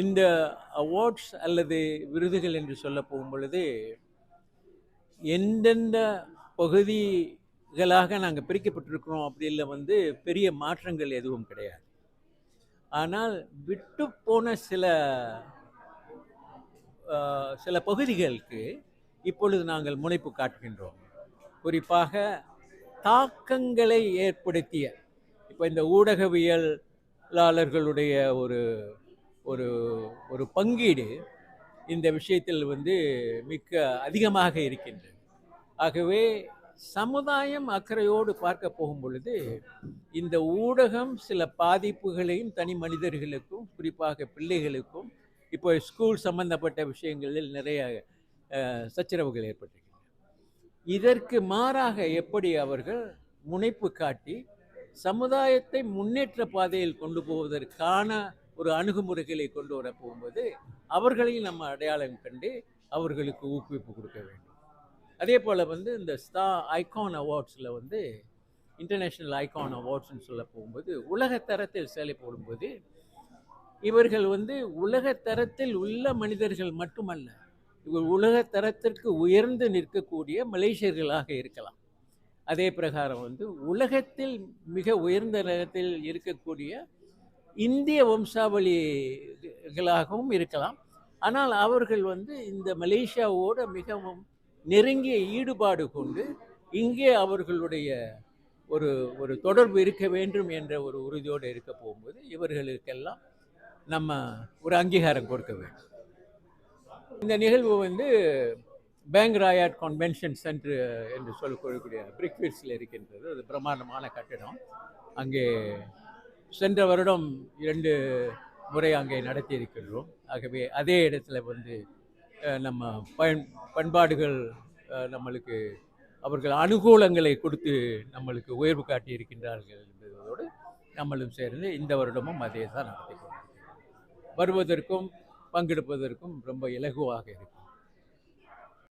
இந்த அவார்ட்ஸ் அல்லது விருதுகள் என்று சொல்ல போகும் பொழுது எந்தெந்த பகுதிகளாக நாங்கள் பிரிக்கப்பட்டிருக்கிறோம் அப்படில பெரிய மாற்றங்கள் எதுவும் கிடையாது. ஆனால் விட்டு போன சில பகுதிகளுக்கு இப்பொழுது நாங்கள் முனைப்பு காட்டுகின்றோம். குறிப்பாக தாக்கங்களை ஏற்படுத்திய இப்போ இந்த ஊடகவியலாளர்களுடைய ஒரு ஒரு ஒரு பங்கீடு இந்த விஷயத்தில் மிக்க அதிகமாக இருக்கின்றது. ஆகவே சமுதாயம் அக்கறையோடு பார்க்க போகும் பொழுது இந்த ஊடகம் சில பாதிப்புகளையும் தனி மனிதர்களுக்கும் குறிப்பாக பிள்ளைகளுக்கும் இப்போ ஸ்கூல் சம்பந்தப்பட்ட விஷயங்களில் நிறைய சச்சரவுகள் ஏற்பட்டிருக்கின்றன. இதற்கு மாறாக எப்படி அவர்கள் முனைப்பு காட்டி சமுதாயத்தை முன்னேற்ற பாதையில் கொண்டு போவதற்கான ஒரு அணுகுமுறைகளை கொண்டு வர போகும்போது அவர்களையும் நம்ம அடையாளம் கண்டு அவர்களுக்கு ஊக்குவிப்பு கொடுக்க வேண்டும். அதே போல் இந்த ஸ்டார் ஐகான் அவார்ட்ஸில் இன்டர்நேஷ்னல் ஐகான் அவார்ட்ஸ்ன்னு சொல்ல போகும்போது உலகத்தரத்தில் செயலை போடும்போது இவர்கள் உலகத்தரத்தில் உள்ள மனிதர்கள் மட்டுமல்ல, இவர் உலகத்தரத்திற்கு உயர்ந்து நிற்கக்கூடிய மலேசியர்களாக இருக்கலாம். அதே பிரகாரம் உலகத்தில் மிக உயர்ந்த இடத்தில் இருக்கக்கூடிய இந்திய வம்சாவளிகளாகவும் இருக்கலாம். ஆனால் அவர்கள் இந்த மலேசியாவோட மிகவும் நெருங்கிய ஈடுபாடு கொண்டு இங்கே அவர்களுடைய ஒரு ஒரு தொடர்பு இருக்க வேண்டும் என்ற ஒரு உறுதியோடு இருக்க போகும்போது இவர்களுக்கெல்லாம் நம்ம ஒரு அங்கீகாரம் கொடுக்க வேண்டும். இந்த நிகழ்வு பேங்க் ராயாட் கன்வென்ஷன் சென்டர் என்று சொல்லக்கூடிய பிரிக்ஃபீல்ட்ஸில் இருக்கின்றது. அது பிரம்மாண்டமான கட்டிடம். அங்கே சென்ற வருடம் 2 முறை அங்கே நடத்தி இருக்கின்றோம். ஆகவே அதே இடத்துல நம்ம பண்பாடுகள் நம்மளுக்கு அவர்கள் அனுகூலங்களை கொடுத்து நம்மளுக்கு உயர்வு காட்டி இருக்கின்றார்கள் என்பதோடு நம்மளும் சேர்ந்து இந்த வருடமும் அதே தான் நடத்தி கொண்டிருக்கிறோம். வருவதற்கும் பங்கெடுப்பதற்கும் ரொம்ப இலகுவாக இருக்கும்.